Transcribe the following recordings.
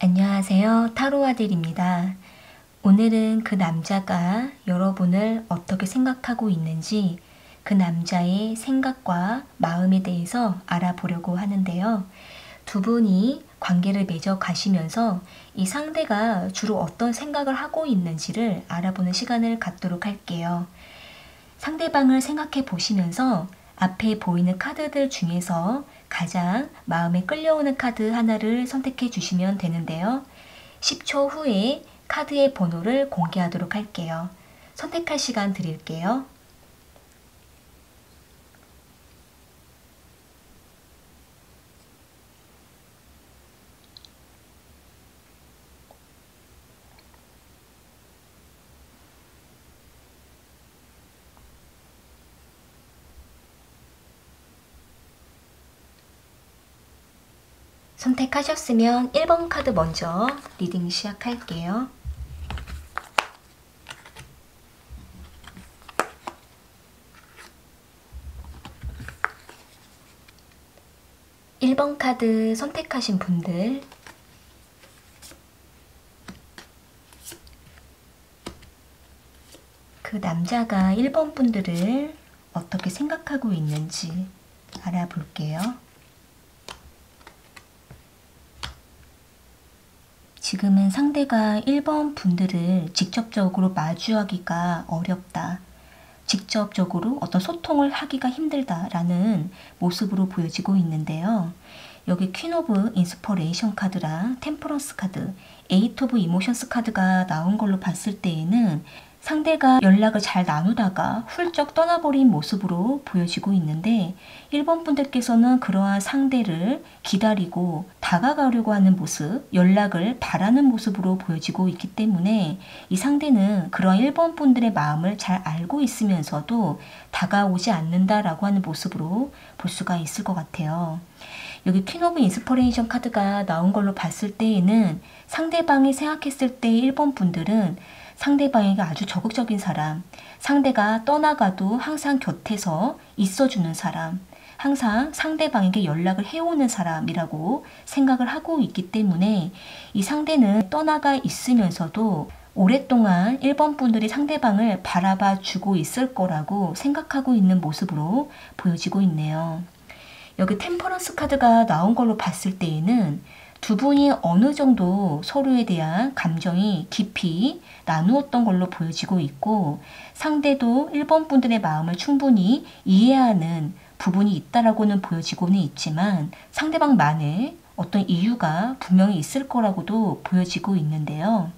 안녕하세요. 타로아들입니다. 오늘은 그 남자가 여러분을 어떻게 생각하고 있는지 그 남자의 생각과 마음에 대해서 알아보려고 하는데요. 두 분이 관계를 맺어 가시면서 이 상대가 주로 어떤 생각을 하고 있는지를 알아보는 시간을 갖도록 할게요. 상대방을 생각해 보시면서 앞에 보이는 카드들 중에서 가장 마음에 끌려오는 카드 하나를 선택해 주시면 되는데요. 10초 후에 카드의 번호를 공개하도록 할게요. 선택할 시간 드릴게요. 선택하셨으면 1번 카드 먼저 리딩 시작할게요. (1번) 카드 선택하신 분들 그 남자가 1번 분들을 어떻게 생각하고 있는지 알아볼게요. 지금은 상대가 1번 분들을 직접적으로 마주하기가 어렵다. 직접적으로 어떤 소통을 하기가 힘들다라는 모습으로 보여지고 있는데요. 여기 퀸 오브 인스퍼레이션 카드랑 템퍼런스 카드, 에이트 오브 이모션스 카드가 나온 걸로 봤을 때에는 상대가 연락을 잘 나누다가 훌쩍 떠나버린 모습으로 보여지고 있는데 1번 분들께서는 그러한 상대를 기다리고 다가가려고 하는 모습, 연락을 바라는 모습으로 보여지고 있기 때문에 이 상대는 그러한 1번 분들의 마음을 잘 알고 있으면서도 다가오지 않는다라고 하는 모습으로 볼 수가 있을 것 같아요. 여기 퀸 오브 인스퍼레이션 카드가 나온 걸로 봤을 때에는 상대방이 생각했을 때 1번 분들은 상대방에게 아주 적극적인 사람, 상대가 떠나가도 항상 곁에서 있어주는 사람, 항상 상대방에게 연락을 해오는 사람이라고 생각을 하고 있기 때문에 이 상대는 떠나가 있으면서도 오랫동안 1번 분들이 상대방을 바라봐 주고 있을 거라고 생각하고 있는 모습으로 보여지고 있네요. 여기 템퍼런스 카드가 나온 걸로 봤을 때에는 두 분이 어느 정도 서로에 대한 감정이 깊이 나누었던 걸로 보여지고 있고 상대도 1번 분들의 마음을 충분히 이해하는 부분이 있다라고는 보여지고는 있지만 상대방만의 어떤 이유가 분명히 있을 거라고도 보여지고 있는데요.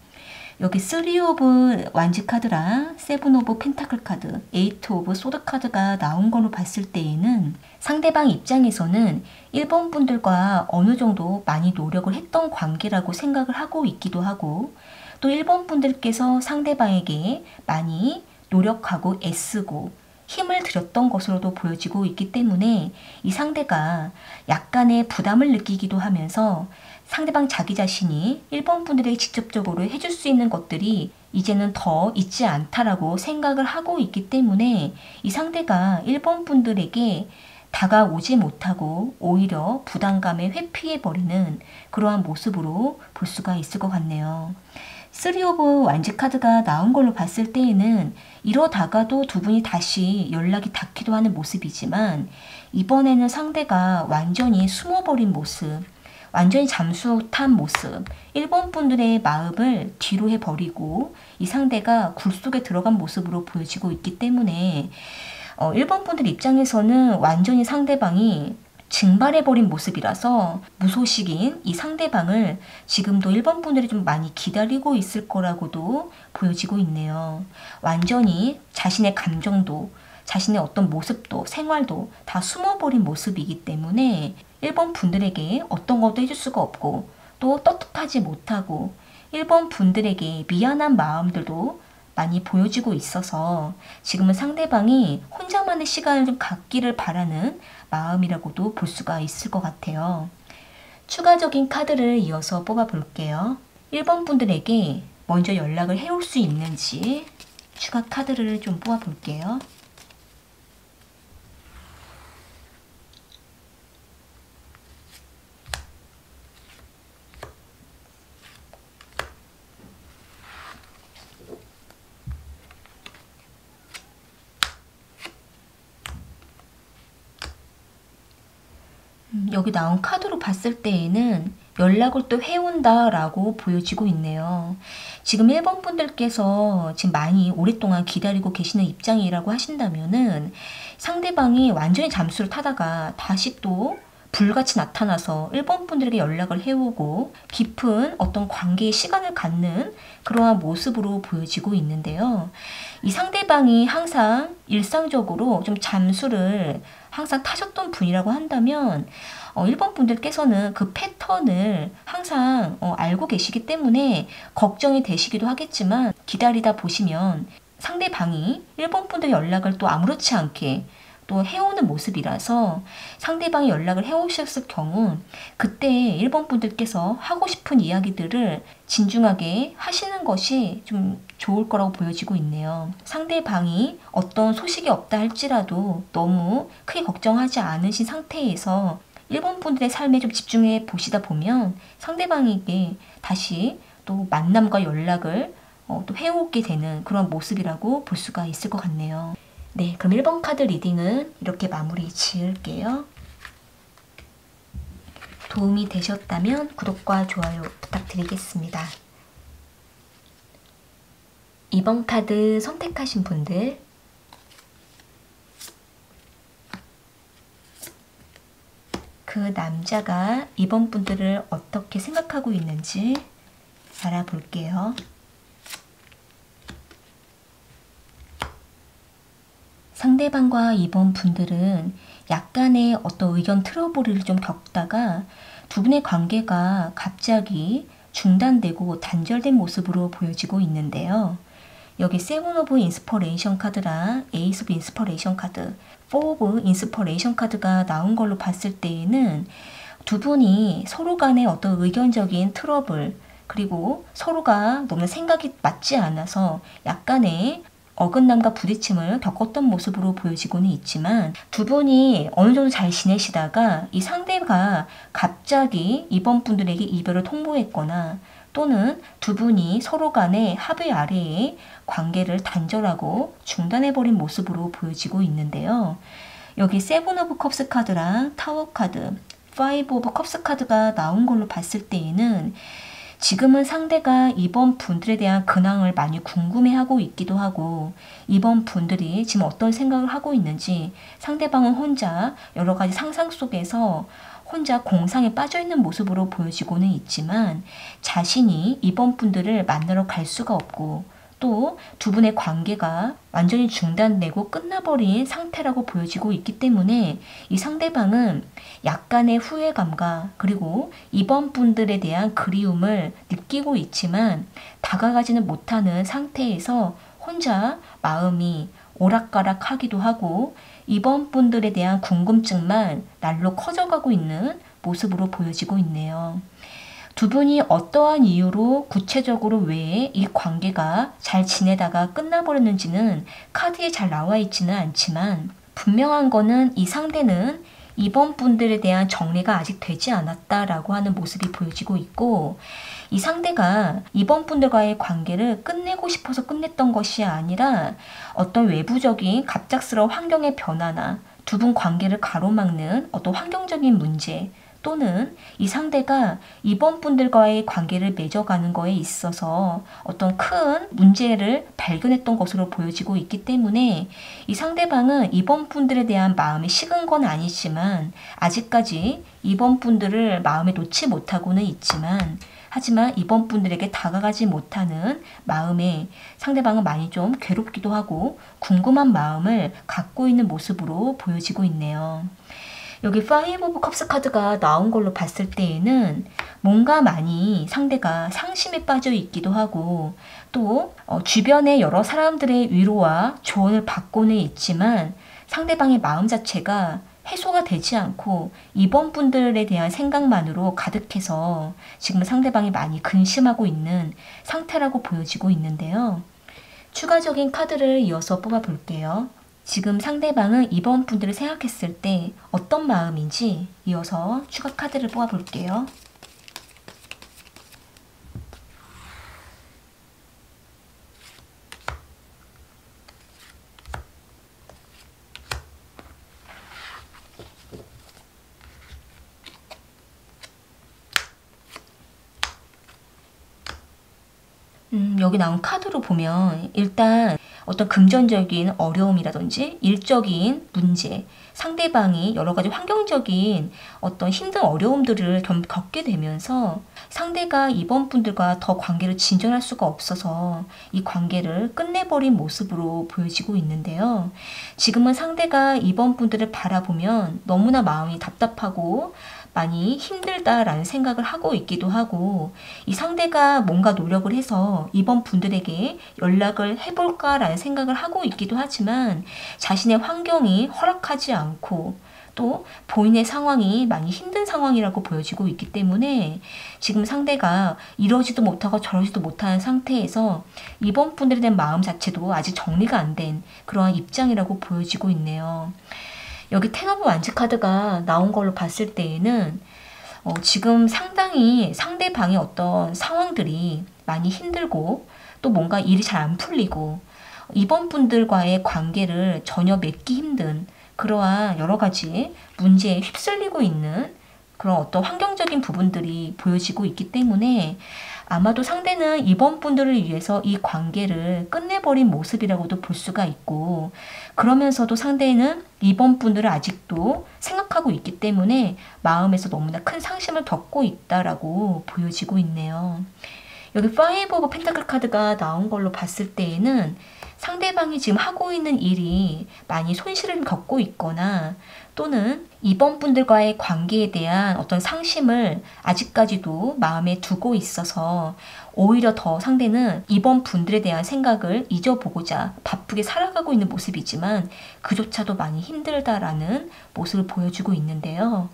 여기 3 오브 완지 카드랑 7 오브 펜타클 카드, 8 오브 소드 카드가 나온 걸로 봤을 때에는 상대방 입장에서는 1번 분들과 어느 정도 많이 노력을 했던 관계라고 생각을 하고 있기도 하고 또 1번 분들께서 상대방에게 많이 노력하고 애쓰고 힘을 들였던 것으로도 보여지고 있기 때문에 이 상대가 약간의 부담을 느끼기도 하면서 상대방 자기 자신이 1번 분들에게 직접적으로 해줄 수 있는 것들이 이제는 더 있지 않다라고 생각을 하고 있기 때문에 이 상대가 1번 분들에게 다가오지 못하고 오히려 부담감에 회피해버리는 그러한 모습으로 볼 수가 있을 것 같네요. 쓰리 오브 완즈 카드가 나온 걸로 봤을 때에는 이러다가도 두 분이 다시 연락이 닿기도 하는 모습이지만 이번에는 상대가 완전히 숨어버린 모습, 완전히 잠수 탄 모습, 1번 분들의 마음을 뒤로 해버리고 이 상대가 굴 속에 들어간 모습으로 보여지고 있기 때문에 1번 분들 입장에서는 완전히 상대방이 증발해버린 모습이라서 무소식인 이 상대방을 지금도 1번 분들이 좀 많이 기다리고 있을 거라고도 보여지고 있네요. 완전히 자신의 감정도, 자신의 어떤 모습도, 생활도 다 숨어버린 모습이기 때문에 1번 분들에게 어떤 것도 해줄 수가 없고 또 떳떳하지 못하고 1번 분들에게 미안한 마음들도 많이 보여지고 있어서 지금은 상대방이 혼자만의 시간을 좀 갖기를 바라는 마음이라고도 볼 수가 있을 것 같아요. 추가적인 카드를 이어서 뽑아 볼게요. 1번 분들에게 먼저 연락을 해올 수 있는지 추가 카드를 좀 뽑아 볼게요. 여기 나온 카드로 봤을 때에는 연락을 또 해온다라고 보여지고 있네요. 지금 1번 분들께서 지금 많이 오랫동안 기다리고 계시는 입장이라고 하신다면은 상대방이 완전히 잠수를 타다가 다시 또 불같이 나타나서 1번 분들에게 연락을 해오고 깊은 어떤 관계의 시간을 갖는 그러한 모습으로 보여지고 있는데요. 이 상대방이 항상 일상적으로 좀 잠수를 항상 타셨던 분이라고 한다면 1번 분들께서는 그 패턴을 항상 알고 계시기 때문에 걱정이 되시기도 하겠지만 기다리다 보시면 상대방이 1번 분들 연락을 또 아무렇지 않게 또 해오는 모습이라서 상대방이 연락을 해오셨을 경우 그때 1번 분들께서 하고 싶은 이야기들을 진중하게 하시는 것이 좀 좋을 거라고 보여지고 있네요. 상대방이 어떤 소식이 없다 할지라도 너무 크게 걱정하지 않으신 상태에서 1번 분들의 삶에 좀 집중해 보시다 보면 상대방에게 다시 또 만남과 연락을 또 해오게 되는 그런 모습이라고 볼 수가 있을 것 같네요. 네, 그럼 1번 카드 리딩은 이렇게 마무리 지을게요. 도움이 되셨다면 구독과 좋아요 부탁드리겠습니다. 2번 카드 선택하신 분들 그 남자가 2번 분들을 어떻게 생각하고 있는지 알아볼게요. 상대방과 2번 분들은 약간의 어떤 의견 트러블을 좀 겪다가 두 분의 관계가 갑자기 중단되고 단절된 모습으로 보여지고 있는데요. 여기 세븐 오브 인스퍼레이션 카드랑 에이스 오브 인스퍼레이션 카드, 포 오브 인스퍼레이션 카드가 나온 걸로 봤을 때에는 두 분이 서로 간의 어떤 의견적인 트러블 그리고 서로가 너무 생각이 맞지 않아서 약간의 어긋남과 부딪힘을 겪었던 모습으로 보여지고는 있지만 두 분이 어느 정도 잘 지내시다가 이 상대가 갑자기 이번 분들에게 이별을 통보했거나 또는 두 분이 서로 간의 합의 아래에 관계를 단절하고 중단해버린 모습으로 보여지고 있는데요. 여기 세븐 오브 컵스 카드랑 타워 카드, 파이브 오브 컵스 카드가 나온 걸로 봤을 때에는 지금은 상대가 이번 분들에 대한 근황을 많이 궁금해하고 있기도 하고 이번 분들이 지금 어떤 생각을 하고 있는지 상대방은 혼자 여러 가지 상상 속에서 혼자 공상에 빠져있는 모습으로 보여지고는 있지만 자신이 이번 분들을 만나러 갈 수가 없고 또 두 분의 관계가 완전히 중단되고 끝나버린 상태라고 보여지고 있기 때문에 이 상대방은 약간의 후회감과 그리고 이번 분들에 대한 그리움을 느끼고 있지만 다가가지는 못하는 상태에서 혼자 마음이 오락가락하기도 하고 이번 분들에 대한 궁금증만 날로 커져가고 있는 모습으로 보여지고 있네요. 두 분이 어떠한 이유로 구체적으로 왜 이 관계가 잘 지내다가 끝나버렸는지는 카드에 잘 나와 있지는 않지만 분명한 거는 이 상대는 2번 분들에 대한 정리가 아직 되지 않았다라고 하는 모습이 보여지고 있고, 이 상대가 2번 분들과의 관계를 끝내고 싶어서 끝냈던 것이 아니라 어떤 외부적인 갑작스러운 환경의 변화나 두 분 관계를 가로막는 어떤 환경적인 문제, 또는 이 상대가 2번 분들과의 관계를 맺어가는 거에 있어서 어떤 큰 문제를 발견했던 것으로 보여지고 있기 때문에, 이 상대방은 2번 분들에 대한 마음이 식은 건 아니지만 아직까지 2번 분들을 마음에 놓지 못하고는 있지만, 하지만 2번 분들에게 다가가지 못하는 마음에 상대방은 많이 좀 괴롭기도 하고 궁금한 마음을 갖고 있는 모습으로 보여지고 있네요. 여기 5 오브 컵스 카드가 나온 걸로 봤을 때에는 뭔가 많이 상대가 상심에 빠져 있기도 하고, 또 주변의 여러 사람들의 위로와 조언을 받고는 있지만 상대방의 마음 자체가 해소가 되지 않고 2번 분들에 대한 생각만으로 가득해서 지금 상대방이 많이 근심하고 있는 상태라고 보여지고 있는데요. 추가적인 카드를 이어서 뽑아 볼게요. 지금 상대방은 2번 분들을 생각했을 때 어떤 마음인지 이어서 추가 카드를 뽑아 볼게요. 여기 나온 카드로 보면 일단 어떤 금전적인 어려움이라든지 일적인 문제, 상대방이 여러 가지 환경적인 어떤 힘든 어려움들을 겪게 되면서 상대가 2번 분들과 더 관계를 진전할 수가 없어서 이 관계를 끝내버린 모습으로 보여지고 있는데요. 지금은 상대가 2번 분들을 바라보면 너무나 마음이 답답하고 많이 힘들다라는 생각을 하고 있기도 하고, 이 상대가 뭔가 노력을 해서 2번 분들에게 연락을 해볼까라는 생각을 하고 있기도 하지만 자신의 환경이 허락하지 않고 또 본인의 상황이 많이 힘든 상황이라고 보여지고 있기 때문에 지금 상대가 이러지도 못하고 저러지도 못하는 상태에서 2번 분들에 대한 마음 자체도 아직 정리가 안 된 그러한 입장이라고 보여지고 있네요. 여기 텐 오브 완즈 카드가 나온 걸로 봤을 때에는 지금 상당히 상대방의 어떤 상황들이 많이 힘들고 또 뭔가 일이 잘 안 풀리고 2번 분들과의 관계를 전혀 맺기 힘든 그러한 여러 가지 문제에 휩쓸리고 있는 그런 어떤 환경적인 부분들이 보여지고 있기 때문에 아마도 상대는 2번 분들을 위해서 이 관계를 끝내버린 모습이라고도 볼 수가 있고, 그러면서도 상대는 2번 분들을 아직도 생각하고 있기 때문에 마음에서 너무나 큰 상심을 겪고 있다라고 보여지고 있네요. 여기 5 오브 펜타클 카드가 나온 걸로 봤을 때에는 상대방이 지금 하고 있는 일이 많이 손실을 겪고 있거나 또는 2번 분들과의 관계에 대한 어떤 상심을 아직까지도 마음에 두고 있어서 오히려 더 상대는 2번 분들에 대한 생각을 잊어보고자 바쁘게 살아가고 있는 모습이지만 그조차도 많이 힘들다라는 모습을 보여주고 있는데요.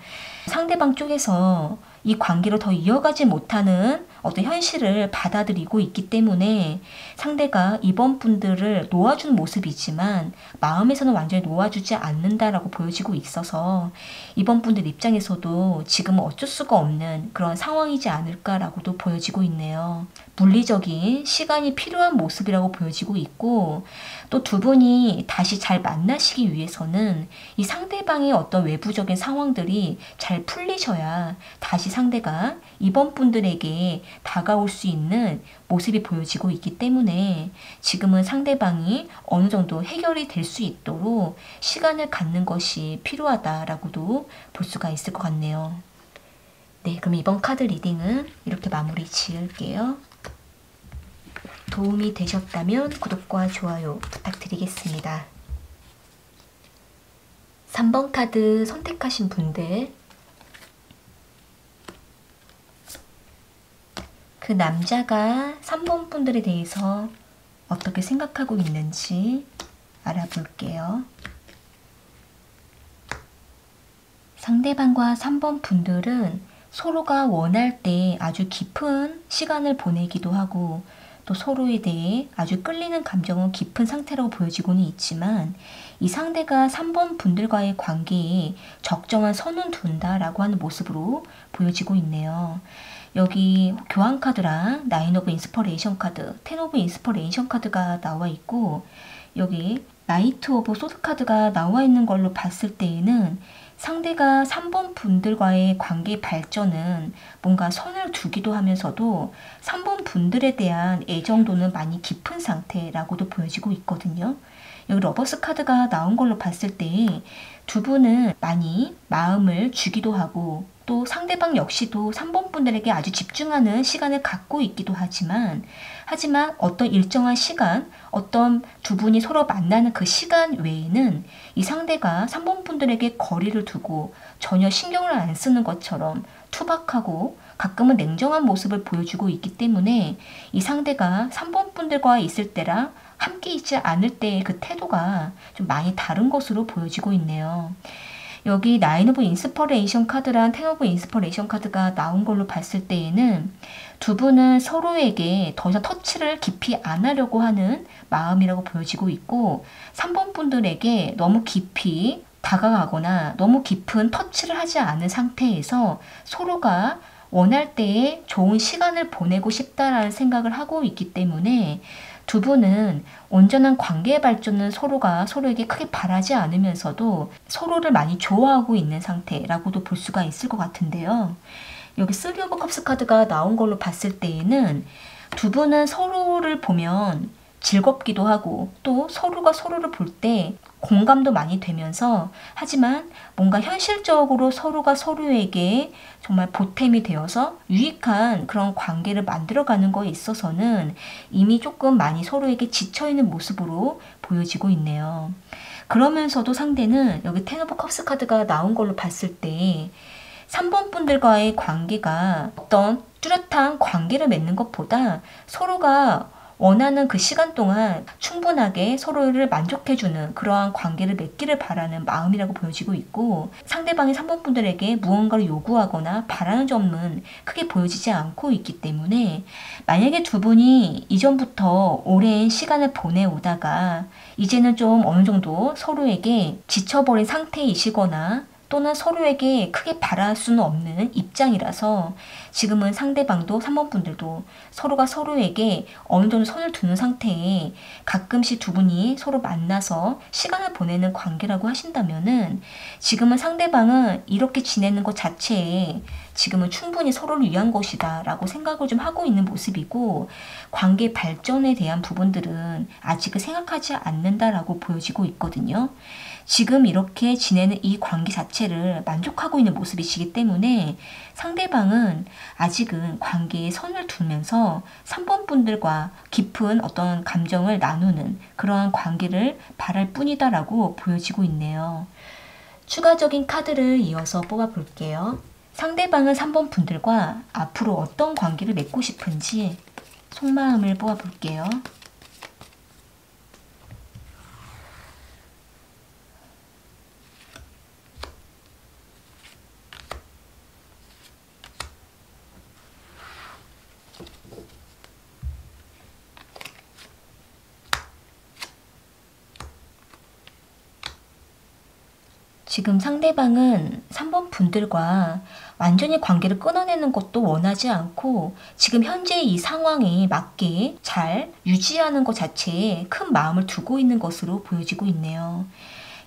상대방 쪽에서 이 관계를 더 이어가지 못하는 어떤 현실을 받아들이고 있기 때문에 상대가 2번 분들을 놓아준 모습이지만 마음에서는 완전히 놓아주지 않는다라고 보여지고 있어서 2번 분들 입장에서도 지금은 어쩔 수가 없는 그런 상황이지 않을까라고도 보여지고 있네요. 물리적인 시간이 필요한 모습이라고 보여지고 있고, 또 두 분이 다시 잘 만나시기 위해서는 이 상대방의 어떤 외부적인 상황들이 잘 풀리셔야 다시 상대가 2번 분들에게 다가올 수 있는 모습이 보여지고 있기 때문에 지금은 상대방이 어느 정도 해결이 될 수 있도록 시간을 갖는 것이 필요하다라고도 볼 수가 있을 것 같네요. 네, 그럼 이번 카드 리딩은 이렇게 마무리 지을게요. 도움이 되셨다면 구독과 좋아요 부탁드리겠습니다. 3번 카드 선택하신 분들, 그 남자가 3번 분들에 대해서 어떻게 생각하고 있는지 알아볼게요. 상대방과 3번 분들은 서로가 원할 때 아주 깊은 시간을 보내기도 하고 또 서로에 대해 아주 끌리는 감정은 깊은 상태라고 보여지고는 있지만 이 상대가 3번 분들과의 관계에 적정한 선은 둔다라고 하는 모습으로 보여지고 있네요. 여기 교환 카드랑 나인 오브 인스퍼레이션 카드, 텐 오브 인스퍼레이션 카드가 나와 있고 여기 나이트 오브 소드 카드가 나와 있는 걸로 봤을 때에는 상대가 3번 분들과의 관계 발전은 뭔가 선을 두기도 하면서도 3번 분들에 대한 애정도는 많이 깊은 상태라고도 보여지고 있거든요. 여기 러버스 카드가 나온 걸로 봤을 때 두 분은 많이 마음을 주기도 하고 또 상대방 역시도 3번 분들에게 아주 집중하는 시간을 갖고 있기도 하지만 어떤 일정한 시간, 어떤 두 분이 서로 만나는 그 시간 외에는 이 상대가 3번 분들에게 거리를 두고 전혀 신경을 안 쓰는 것처럼 투박하고 가끔은 냉정한 모습을 보여주고 있기 때문에 이 상대가 3번 분들과 있을 때랑 함께 있지 않을 때의 그 태도가 좀 많이 다른 것으로 보여지고 있네요. 여기 나인 오브 인스퍼레이션 카드랑 텐 오브 인스퍼레이션 카드가 나온 걸로 봤을 때에는 두 분은 서로에게 더 이상 터치를 깊이 안 하려고 하는 마음이라고 보여지고 있고 3번 분들에게 너무 깊이 다가가거나 너무 깊은 터치를 하지 않은 상태에서 서로가 원할 때에 좋은 시간을 보내고 싶다라는 생각을 하고 있기 때문에 두 분은 온전한 관계의 발전은 서로가 서로에게 크게 바라지 않으면서도 서로를 많이 좋아하고 있는 상태라고도 볼 수가 있을 것 같은데요. 여기 3 오브 컵스 카드가 나온 걸로 봤을 때에는 두 분은 서로를 보면 즐겁기도 하고 또 서로가 서로를 볼 때 공감도 많이 되면서 하지만 뭔가 현실적으로 서로가 서로에게 정말 보탬이 되어서 유익한 그런 관계를 만들어가는 거에 있어서는 이미 조금 많이 서로에게 지쳐있는 모습으로 보여지고 있네요. 그러면서도 상대는 여기 텐 오브 컵스 카드가 나온 걸로 봤을 때 3번 분들과의 관계가 어떤 뚜렷한 관계를 맺는 것보다 서로가 원하는 그 시간 동안 충분하게 서로를 만족해주는 그러한 관계를 맺기를 바라는 마음이라고 보여지고 있고 상대방이 3번 분들에게 무언가를 요구하거나 바라는 점은 크게 보여지지 않고 있기 때문에 만약에 두 분이 이전부터 오랜 시간을 보내오다가 이제는 좀 어느 정도 서로에게 지쳐버린 상태이시거나 또는 서로에게 크게 바랄 수는 없는 입장이라서 지금은 상대방도 3번 분들도 서로가 서로에게 어느 정도 선을 두는 상태에 가끔씩 두 분이 서로 만나서 시간을 보내는 관계라고 하신다면은 지금은 상대방은 이렇게 지내는 것 자체에 지금은 충분히 서로를 위한 것이다 라고 생각을 좀 하고 있는 모습이고 관계 발전에 대한 부분들은 아직은 생각하지 않는다라고 보여지고 있거든요. 지금 이렇게 지내는 이 관계 자체를 만족하고 있는 모습이시기 때문에 상대방은 아직은 관계에 선을 두면서 3번 분들과 깊은 어떤 감정을 나누는 그러한 관계를 바랄 뿐이다라고 보여지고 있네요. 추가적인 카드를 이어서 뽑아볼게요. 상대방은 3번 분들과 앞으로 어떤 관계를 맺고 싶은지 속마음을 뽑아볼게요. 지금 상대방은 3번 분들과 완전히 관계를 끊어내는 것도 원하지 않고 지금 현재 이 상황에 맞게 잘 유지하는 것 자체에 큰 마음을 두고 있는 것으로 보여지고 있네요.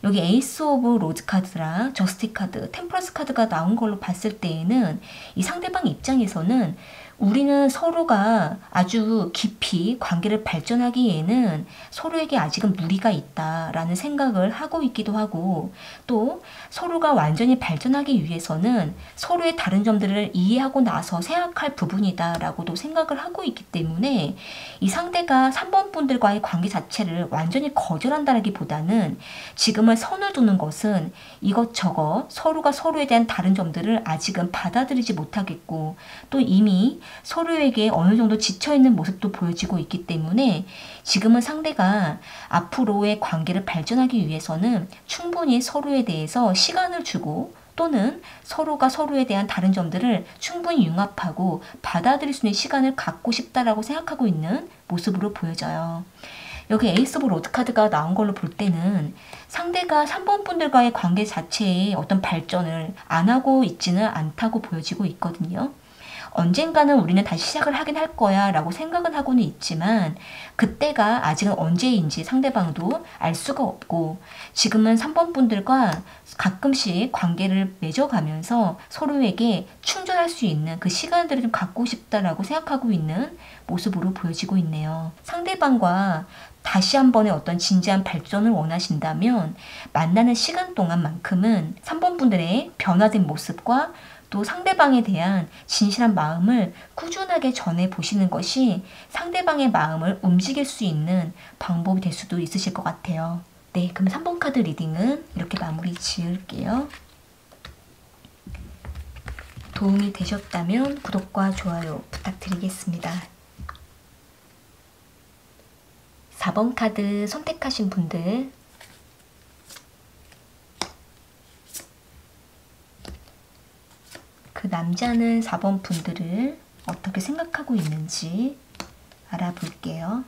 여기 에이스 오브 로즈 카드랑 저스티 카드, 템퍼런스 카드가 나온 걸로 봤을 때에는 이 상대방 입장에서는 우리는 서로가 아주 깊이 관계를 발전하기에는 서로에게 아직은 무리가 있다라는 생각을 하고 있기도 하고 또 서로가 완전히 발전하기 위해서는 서로의 다른 점들을 이해하고 나서 생각할 부분이다라고도 생각을 하고 있기 때문에 이 상대가 3번 분들과의 관계 자체를 완전히 거절한다기보다는 지금은 선을 두는 것은 이것저것 서로가 서로에 대한 다른 점들을 아직은 받아들이지 못하겠고 또 이미 서로에게 어느 정도 지쳐있는 모습도 보여지고 있기 때문에 지금은 상대가 앞으로의 관계를 발전하기 위해서는 충분히 서로에 대해서 시간을 주고 또는 서로가 서로에 대한 다른 점들을 충분히 융합하고 받아들일 수 있는 시간을 갖고 싶다라고 생각하고 있는 모습으로 보여져요. 여기 에이스 오브 로드 카드가 나온 걸로 볼 때는 상대가 3번 분들과의 관계 자체에 어떤 발전을 안 하고 있지는 않다고 보여지고 있거든요. 언젠가는 우리는 다시 시작을 하긴 할 거야 라고 생각은 하고는 있지만 그때가 아직은 언제인지 상대방도 알 수가 없고 지금은 3번 분들과 가끔씩 관계를 맺어가면서 서로에게 충전할 수 있는 그 시간들을 좀 갖고 싶다라고 생각하고 있는 모습으로 보여지고 있네요. 상대방과 다시 한 번의 어떤 진지한 발전을 원하신다면 만나는 시간 동안만큼은 3번 분들의 변화된 모습과 또 상대방에 대한 진실한 마음을 꾸준하게 전해보시는 것이 상대방의 마음을 움직일 수 있는 방법이 될 수도 있으실 것 같아요. 네, 그럼 3번 카드 리딩은 이렇게 마무리 지을게요. 도움이 되셨다면 구독과 좋아요 부탁드리겠습니다. 4번 카드 선택하신 분들 그 남자는 4번 분들을 어떻게 생각하고 있는지 알아볼게요.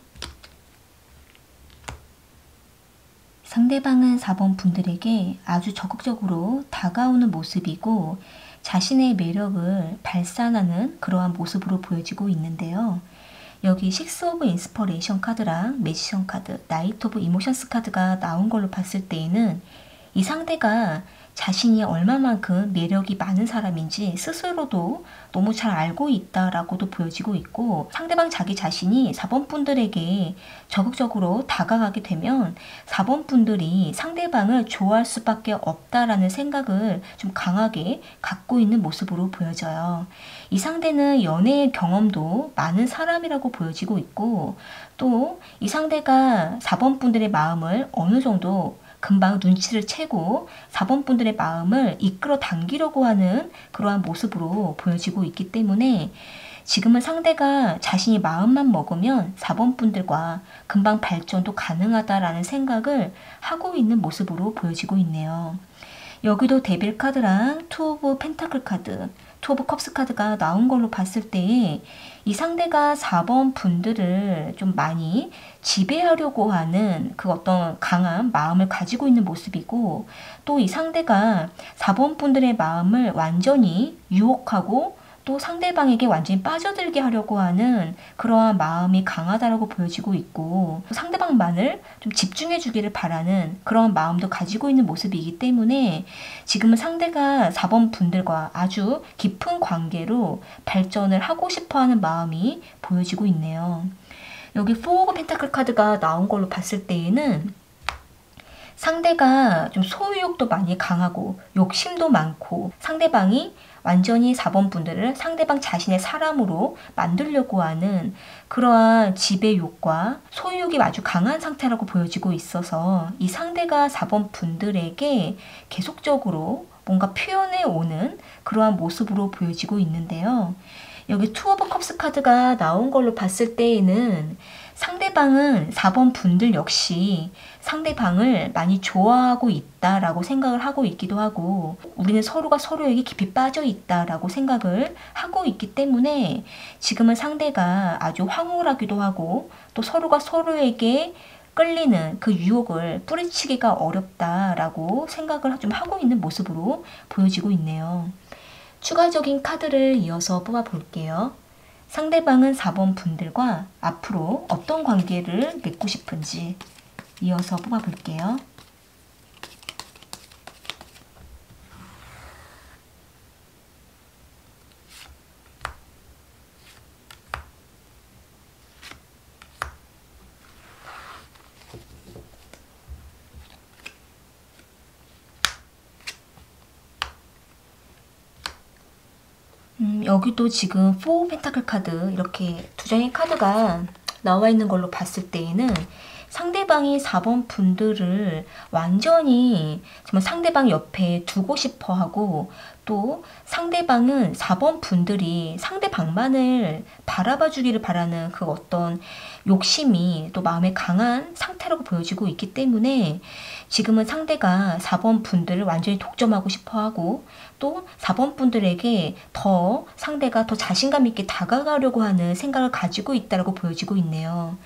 상대방은 4번 분들에게 아주 적극적으로 다가오는 모습이고 자신의 매력을 발산하는 그러한 모습으로 보여지고 있는데요. 여기 6 오브 인스퍼레이션 카드랑 매지션 카드, 나이트 오브 이모션스 카드가 나온 걸로 봤을 때에는 이 상대가 자신이 얼마만큼 매력이 많은 사람인지 스스로도 너무 잘 알고 있다라고도 보여지고 있고 상대방 자기 자신이 4번 분들에게 적극적으로 다가가게 되면 4번 분들이 상대방을 좋아할 수밖에 없다라는 생각을 좀 강하게 갖고 있는 모습으로 보여져요. 이 상대는 연애의 경험도 많은 사람이라고 보여지고 있고 또 이 상대가 4번 분들의 마음을 어느 정도 금방 눈치를 채고 4번 분들의 마음을 이끌어 당기려고 하는 그러한 모습으로 보여지고 있기 때문에 지금은 상대가 자신이 마음만 먹으면 4번 분들과 금방 발전도 가능하다라는 생각을 하고 있는 모습으로 보여지고 있네요. 여기도 데빌 카드랑 투 오브 펜타클 카드, 투 오브 컵스 카드가 나온 걸로 봤을 때 이 상대가 4번 분들을 좀 많이 지배하려고 하는 그 어떤 강한 마음을 가지고 있는 모습이고 또 이 상대가 4번 분들의 마음을 완전히 유혹하고 또 상대방에게 완전히 빠져들게 하려고 하는 그러한 마음이 강하다라고 보여지고 있고 상대방만을 좀 집중해 주기를 바라는 그런 마음도 가지고 있는 모습이기 때문에 지금은 상대가 4번 분들과 아주 깊은 관계로 발전을 하고 싶어하는 마음이 보여지고 있네요. 여기 4 오브 펜타클 카드가 나온 걸로 봤을 때에는 상대가 좀 소유욕도 많이 강하고 욕심도 많고 상대방이 완전히 4번 분들을 상대방 자신의 사람으로 만들려고 하는 그러한 지배욕과 소유욕이 아주 강한 상태라고 보여지고 있어서 이 상대가 4번 분들에게 계속적으로 뭔가 표현해 오는 그러한 모습으로 보여지고 있는데요. 여기 투 오브 컵스 카드가 나온 걸로 봤을 때에는 상대방은 4번 분들 역시 상대방을 많이 좋아하고 있다라고 생각을 하고 있기도 하고 우리는 서로가 서로에게 깊이 빠져 있다라고 생각을 하고 있기 때문에 지금은 상대가 아주 황홀하기도 하고 또 서로가 서로에게 끌리는 그 유혹을 뿌리치기가 어렵다라고 생각을 좀 하고 있는 모습으로 보여지고 있네요. 추가적인 카드를 이어서 뽑아 볼게요. 상대방은 4번 분들과 앞으로 어떤 관계를 맺고 싶은지 이어서 뽑아 볼게요. 여기도 지금 4 펜타클 카드 이렇게 두 장의 카드가 나와 있는 걸로 봤을 때에는 상대방이 4번 분들을 완전히 정말 상대방 옆에 두고 싶어 하고, 또 상대방은 4번 분들이 상대방만을 바라봐 주기를 바라는 그 어떤 욕심이 또 마음에 강한 상태라고 보여지고 있기 때문에 지금은 상대가 4번 분들을 완전히 독점하고 싶어 하고, 또 4번 분들에게 더 상대가 더 자신감 있게 다가가려고 하는 생각을 가지고 있다고 보여지고 있네요.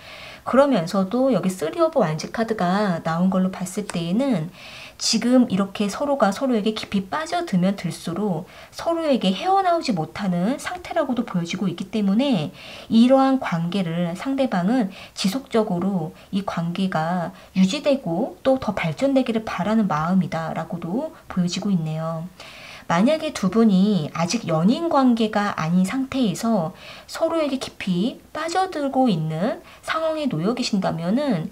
그러면서도 여기 3 오브 완즈 카드가 나온 걸로 봤을 때에는 지금 이렇게 서로가 서로에게 깊이 빠져들면 들수록 서로에게 헤어나오지 못하는 상태라고도 보여지고 있기 때문에 이러한 관계를 상대방은 지속적으로 이 관계가 유지되고 또 더 발전되기를 바라는 마음이다 라고도 보여지고 있네요. 만약에 두 분이 아직 연인 관계가 아닌 상태에서 서로에게 깊이 빠져들고 있는 상황에 놓여 계신다면은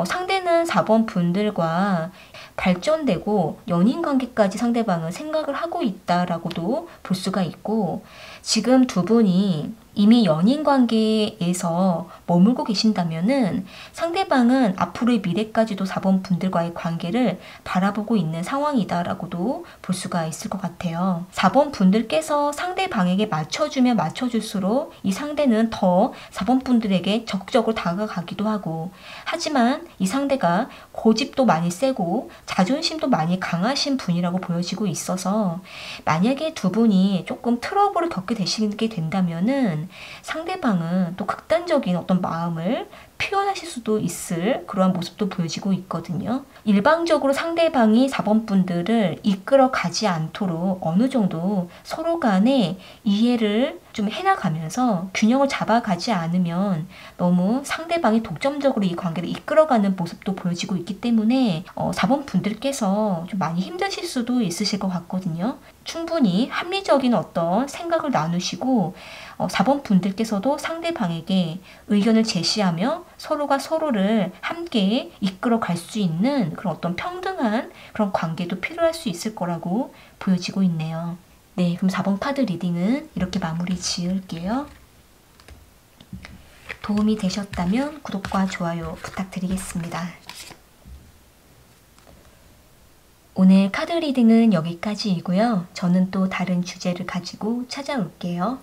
상대는 4번 분들과 발전되고 연인 관계까지 상대방은 생각을 하고 있다라고도 볼 수가 있고, 지금 두 분이 이미 연인 관계에서 머물고 계신다면은 상대방은 앞으로의 미래까지도 4번 분들과의 관계를 바라보고 있는 상황이다라고도 볼 수가 있을 것 같아요. 4번 분들께서 상대방에게 맞춰주면 맞춰줄수록 이 상대는 더 4번 분들에게 적극적으로 다가가기도 하고, 하지만 이 상대가 고집도 많이 세고 자존심도 많이 강하신 분이라고 보여지고 있어서 만약에 두 분이 조금 트러블을 겪게 되시게 된다면은 상대방은 또 극단적인 어떤 마음을 표현하실 수도 있을 그러한 모습도 보여지고 있거든요. 일방적으로 상대방이 4번 분들을 이끌어 가지 않도록 어느 정도 서로 간에 이해를 좀 해나가면서 균형을 잡아가지 않으면 너무 상대방이 독점적으로 이 관계를 이끌어가는 모습도 보여지고 있기 때문에 4번 분들께서 좀 많이 힘드실 수도 있으실 것 같거든요. 충분히 합리적인 어떤 생각을 나누시고 4번 분들께서도 상대방에게 의견을 제시하며 서로가 서로를 함께 이끌어 갈 수 있는 그런 어떤 평등한 그런 관계도 필요할 수 있을 거라고 보여지고 있네요. 네, 그럼 4번 카드 리딩은 이렇게 마무리 지을게요. 도움이 되셨다면 구독과 좋아요 부탁드리겠습니다. 오늘 카드 리딩은 여기까지이고요. 저는 또 다른 주제를 가지고 찾아올게요.